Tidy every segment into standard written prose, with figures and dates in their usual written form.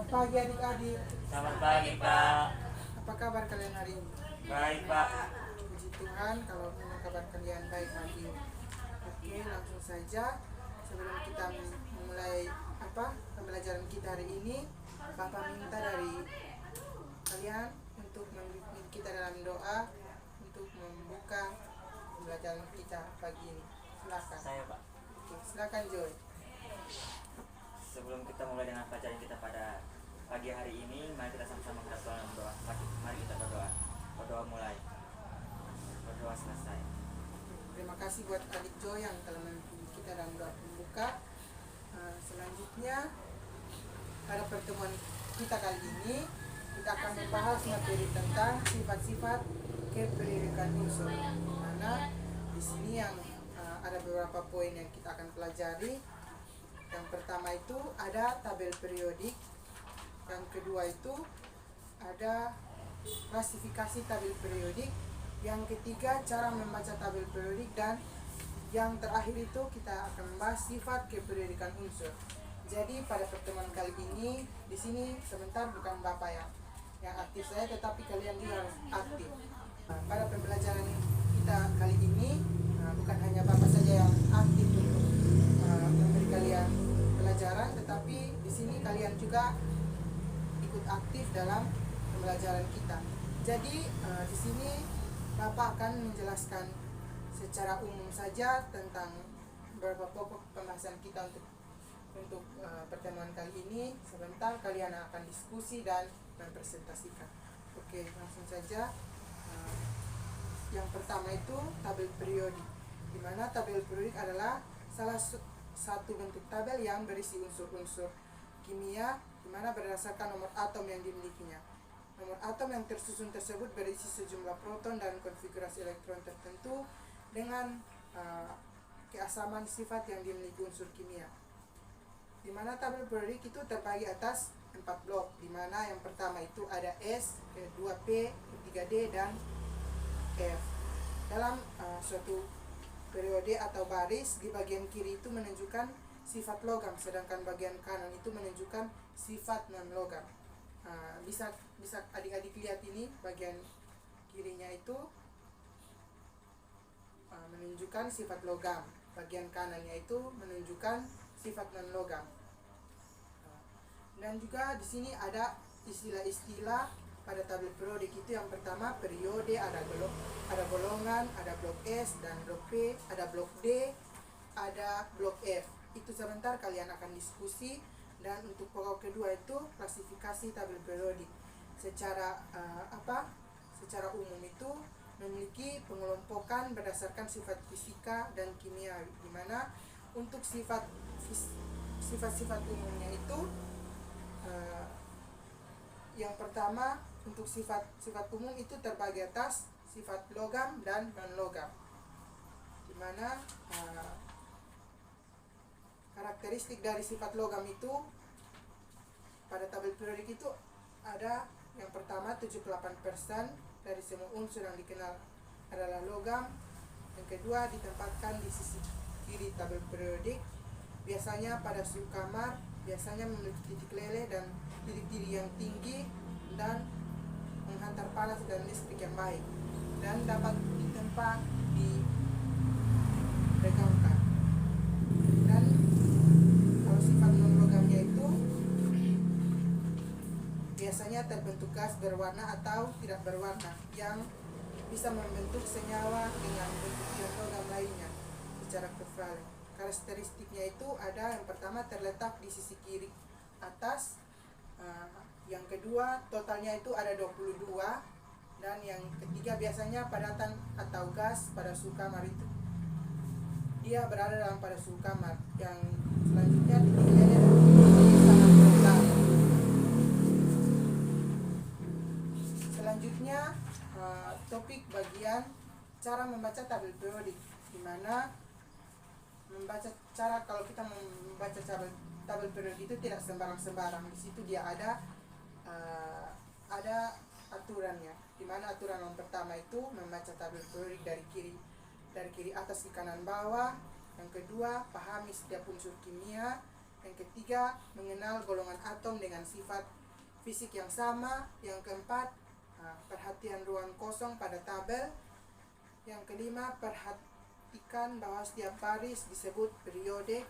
Selamat pagi adik-adik. Selamat pagi, Pak. Apa kabar kalian hari ini? Baik, Pak. Puji Tuhan kalau memang kabar kalian baik hari ini. Oke, langsung saja sebelum kita memulai pembelajaran kita hari ini, Bapak minta dari kalian untuk memimpin kita dalam doa untuk membuka pembelajaran kita pagi ini. Silakan. Saya, Pak. Oke, silakan Joy. Sebelum kita mulai dengan pelajaran kita pada pagi hari ini, mari kita sama-sama kita dalam doa. Mari kita berdoa. Berdoa mulai. Berdoa selesai. Terima kasih buat adik Joy yang telah memimpin kita dalam doa pembuka. Selanjutnya pada pertemuan kita kali ini kita akan membahas materi tentang sifat-sifat kependidikan unsur. Mana di sini yang ada beberapa poin yang kita akan pelajari. Yang pertama itu ada tabel periodik. Yang kedua itu ada klasifikasi tabel periodik. Yang ketiga cara membaca tabel periodik, dan yang terakhir itu kita akan membahas sifat keperiodikan unsur. Jadi pada pertemuan kali ini di sini sebentar bukan Bapak yang aktif saya, tetapi kalian juga harus aktif. Pada pembelajaran kita kali ini bukan hanya Bapak saja yang aktif untuk memberi kalian pelajaran, tetapi di sini kalian juga ikut aktif dalam pembelajaran kita. Jadi di sini Bapak akan menjelaskan secara umum saja tentang beberapa pokok pembahasan kita untuk pertemuan kali ini. Sebentar kalian akan diskusi dan mempresentasikan. Oke, langsung saja. Yang pertama itu tabel periodik, di mana tabel periodik adalah salah satu bentuk tabel yang berisi unsur-unsur kimia, di mana berdasarkan nomor atom yang dimilikinya. Nomor atom yang tersusun tersebut berisi sejumlah proton dan konfigurasi elektron tertentu dengan keasaman sifat yang dimiliki unsur kimia. Di mana tabel periodik itu terbagi atas 4 blok, di mana yang pertama itu ada S, kedua P, ketiga D, dan F. Dalam suatu periode atau baris, di bagian kiri itu menunjukkan sifat logam, sedangkan bagian kanan itu menunjukkan sifat non logam. Bisa adik-adik lihat ini, bagian kirinya itu menunjukkan sifat logam, bagian kanannya itu menunjukkan sifat non logam. Dan juga di sini ada istilah-istilah pada tabel periodik itu. Yang pertama periode, ada golongan, ada blok S dan blok P, ada blok D, ada blok F. Itu sebentar kalian akan diskusi. Dan untuk pokok kedua itu klasifikasi tabel periodik. Secara secara umum itu memiliki pengelompokan berdasarkan sifat fisika dan kimia, di mana untuk sifat-sifat umumnya itu yang pertama untuk sifat umum itu terbagi atas sifat logam dan non logam, di mana karakteristik dari sifat logam itu pada tabel periodik itu ada yang pertama 78% dari semua unsur yang dikenal adalah logam. Yang kedua ditempatkan di sisi kiri tabel periodik, biasanya pada suhu kamar, biasanya memiliki titik leleh dan titik-titik yang tinggi dan menghantar panas dan listrik yang baik, dan dapat ditempa diregangkan. Dan kalau sifat non logamnya itu biasanya terbentuk gas berwarna atau tidak berwarna yang bisa membentuk senyawa dengan bentuk ion logam lainnya secara kovalen. Karakteristiknya itu ada yang pertama terletak di sisi kiri atas, yang kedua totalnya itu ada 22, dan yang ketiga biasanya padatan atau gas pada suhu kamar itu dia berada dalam pada suhu kamar. Yang selanjutnya titik leleh dan titik sangat rendah. Selanjutnya topik bagian cara membaca tabel periodik, di mana kalau kita membaca tabel periodik itu tidak sembarang-sembarang. Di situ dia ada aturannya, di mana aturan yang pertama itu membaca tabel periodik dari kiri atas ke kanan bawah. Yang kedua, pahami setiap unsur kimia. Yang ketiga, mengenal golongan atom dengan sifat fisik yang sama. Yang keempat, perhatian ruang kosong pada tabel. Yang kelima, perhatikan bahwa setiap baris disebut periode.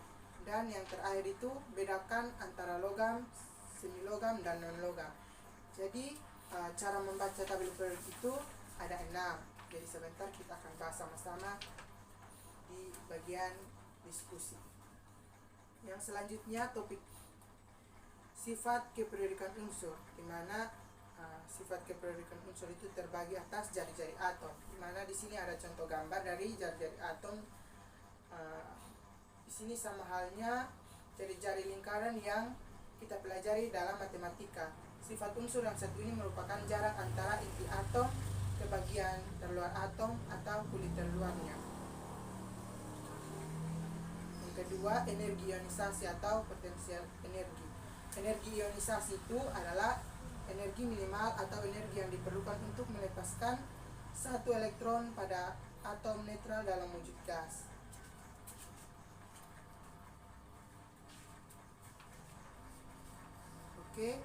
Dan yang terakhir itu, bedakan antara logam, semilogam, dan non-logam. Jadi cara membaca tabel periodik itu ada 6. Jadi sebentar kita akan bahas sama-sama di bagian diskusi. Yang selanjutnya topik sifat keperiodikan unsur, di mana sifat keperiodikan unsur itu terbagi atas jari-jari atom. Di mana di sini ada contoh gambar dari jari-jari atom. Di sini sama halnya jari-jari lingkaran yang kita pelajari dalam matematika. Sifat unsur yang satu ini merupakan jarak antara inti atom ke bagian terluar atom atau kulit terluarnya. Yang kedua, energi ionisasi atau potensial energi. Energi ionisasi itu adalah energi minimal atau energi yang diperlukan untuk melepaskan satu elektron pada atom netral dalam wujud gas. Oke,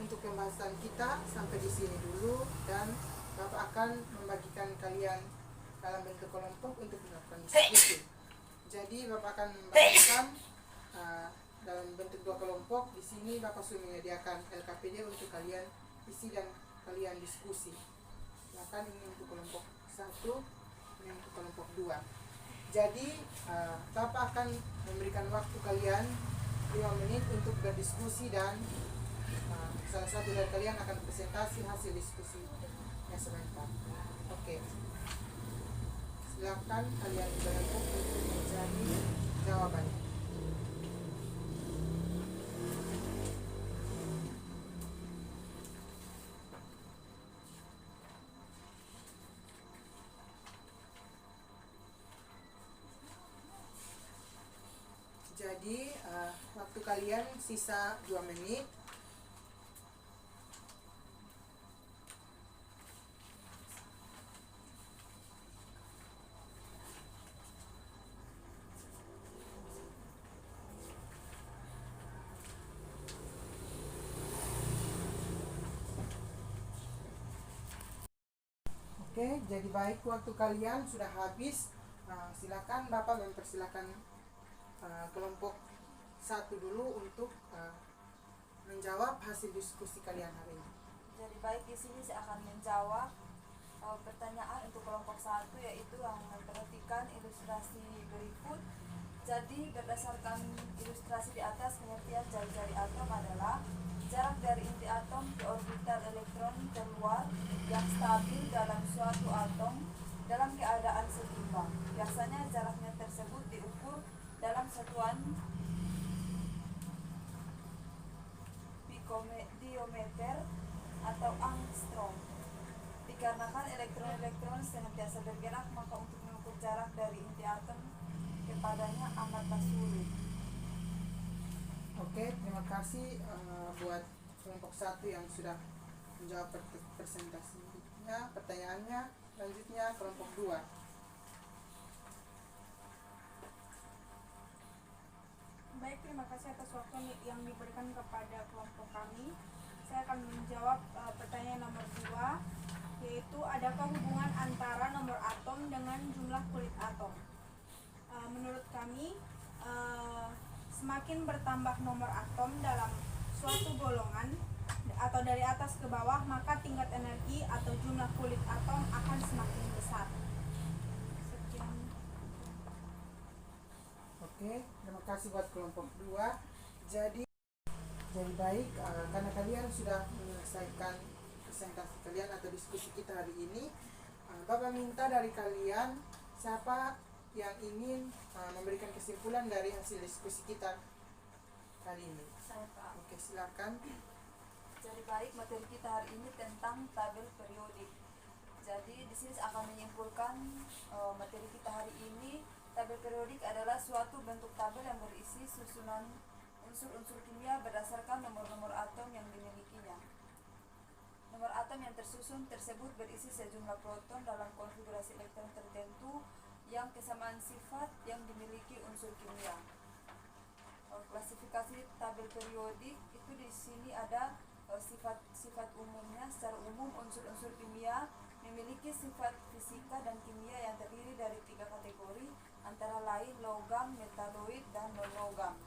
untuk pembahasan kita sampai di sini dulu, dan Bapak akan membagikan kalian dalam bentuk kelompok untuk melakukan diskusi. Jadi Bapak akan membagikan dalam bentuk 2 kelompok. Di sini Bapak sudah menyediakan LKPD untuk kalian isi dan kalian diskusi. Silakan, ini untuk kelompok 1, ini untuk kelompok 2. Jadi Bapak akan memberikan waktu kalian 5 menit untuk berdiskusi, dan salah satu dari kalian akan presentasi hasil diskusinya sebentar. Oke. Silakan kalian berbentuk untuk mencari jawabannya. Jadi waktu kalian sisa 2 menit. Oke, jadi baik, waktu kalian sudah habis. Silakan Bapak mempersilakan kelompok 1 dulu untuk menjawab hasil diskusi kalian hari ini. Jadi baik, di sini saya akan menjawab pertanyaan untuk kelompok 1, yaitu yang memperhatikan ilustrasi berikut. Jadi berdasarkan ilustrasi di atas, pengertian jari-jari atom adalah jarak dari inti atom ke orbital elektron terluar yang stabil dalam suatu atom dalam keadaan seimbang. Biasanya jaraknya tersebut diukur dalam satuan diometer atau angstrom. Dikarenakan elektron-elektron senantiasa bergerak, maka untuk mengukur jarak dari inti atom kepadanya amatlah sulit. Oke, terima kasih buat kelompok 1 yang sudah menjawab presentasinya, pertanyaannya. Selanjutnya kelompok 2. Baik, terima kasih atas waktu yang diberikan kepada kelompok kami. Saya akan menjawab pertanyaan nomor 2, yaitu adakah hubungan antara nomor atom dengan jumlah kulit atom? Menurut kami, semakin bertambah nomor atom dalam suatu golongan atau dari atas ke bawah, maka tingkat energi atau jumlah kulit atom akan semakin besar. Sekian. Oke, terima kasih buat kelompok 2. Jadi baik, karena kalian sudah menyelesaikan presentasi kalian atau diskusi kita hari ini, Bapak minta dari kalian siapa yang ingin memberikan kesimpulan dari hasil diskusi kita kali ini. Saya Pak. Oke, silakan. Jadi baik, materi kita hari ini tentang tabel periodik. Jadi di sini saya akan menyimpulkan materi kita hari ini. Tabel periodik adalah suatu bentuk tabel yang berisi susunan unsur-unsur kimia berdasarkan nomor-nomor atom yang dimilikinya. Nomor atom yang tersusun tersebut berisi sejumlah proton dalam konfigurasi elektron tertentu yang kesamaan sifat yang dimiliki unsur kimia. klasifikasi tabel periodik itu di sini ada sifat-sifat umumnya. Secara umum unsur-unsur kimia memiliki sifat fisika dan kimia yang terdiri dari 3 kategori, antara lain logam, metaloid, dan non-logam.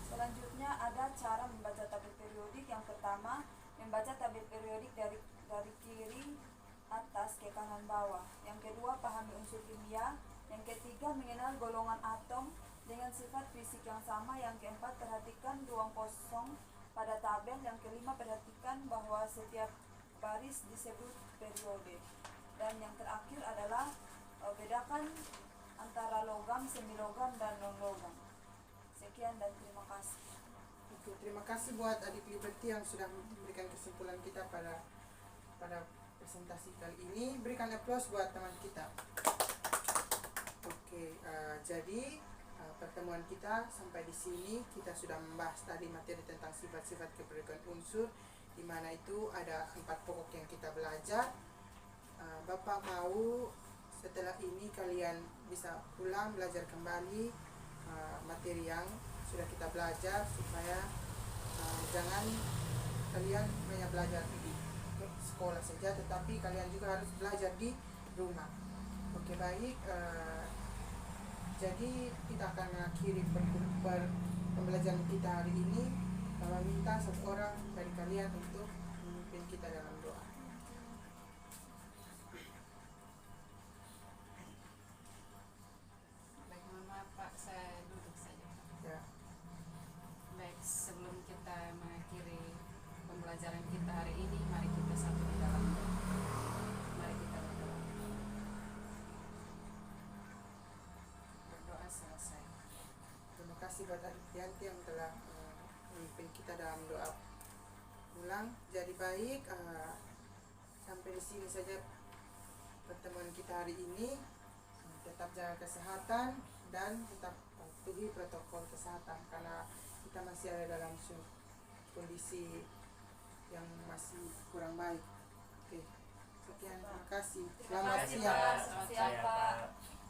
Selanjutnya ada cara membaca tabel periodik. Yang pertama, membaca tabel periodik dari kiri atas ke kanan bawah. Yang kedua, pahami unsur kimia. Yang ketiga, mengenal golongan atom dengan sifat fisik yang sama. Yang keempat, perhatikan ruang kosong pada tabel. Yang kelima, perhatikan bahwa setiap baris disebut periode. Dan yang terakhir adalah bedakan antara logam, semilogam, dan non-logam. Sekian dan terima kasih. Oke, terima kasih buat adik Liberty yang sudah memberikan kesimpulan kita pada presentasi kali ini. Berikan aplaus buat teman kita. Oke, jadi pertemuan kita sampai di sini. Kita sudah membahas tadi materi tentang sifat-sifat keperluan unsur, di mana itu ada 4 pokok yang kita belajar. Bapak mau setelah ini kalian bisa pulang belajar kembali materi yang sudah kita belajar, supaya jangan kalian hanya belajar di sekolah saja, tetapi kalian juga harus belajar di rumah. Oke, baik. Jadi kita akan mengakhiri pembelajaran kita hari ini. Kami minta satu orang dari kalian untuk memimpin kita dalam doa. Baik, mohon maaf Pak, saya duduk saja. Ya. Baik, sebelum kita mengakhiri pembelajaran kita hari ini, mari kita satu di dalam doa. Mari kita berdoa. Berdoa selesai. Terima kasih buat adik Yanti yang telah memimpin kita dalam doa ulang. Jadi baik, sampai di sini saja pertemuan kita hari ini. Tetap jaga kesehatan dan tetap patuhi protokol kesehatan, karena kita masih ada dalam kondisi yang masih kurang baik. Oke, sekian, terima kasih. Selamat Terima kasih, siang. Pak. Selamat Siang, siang, Pak. Pak.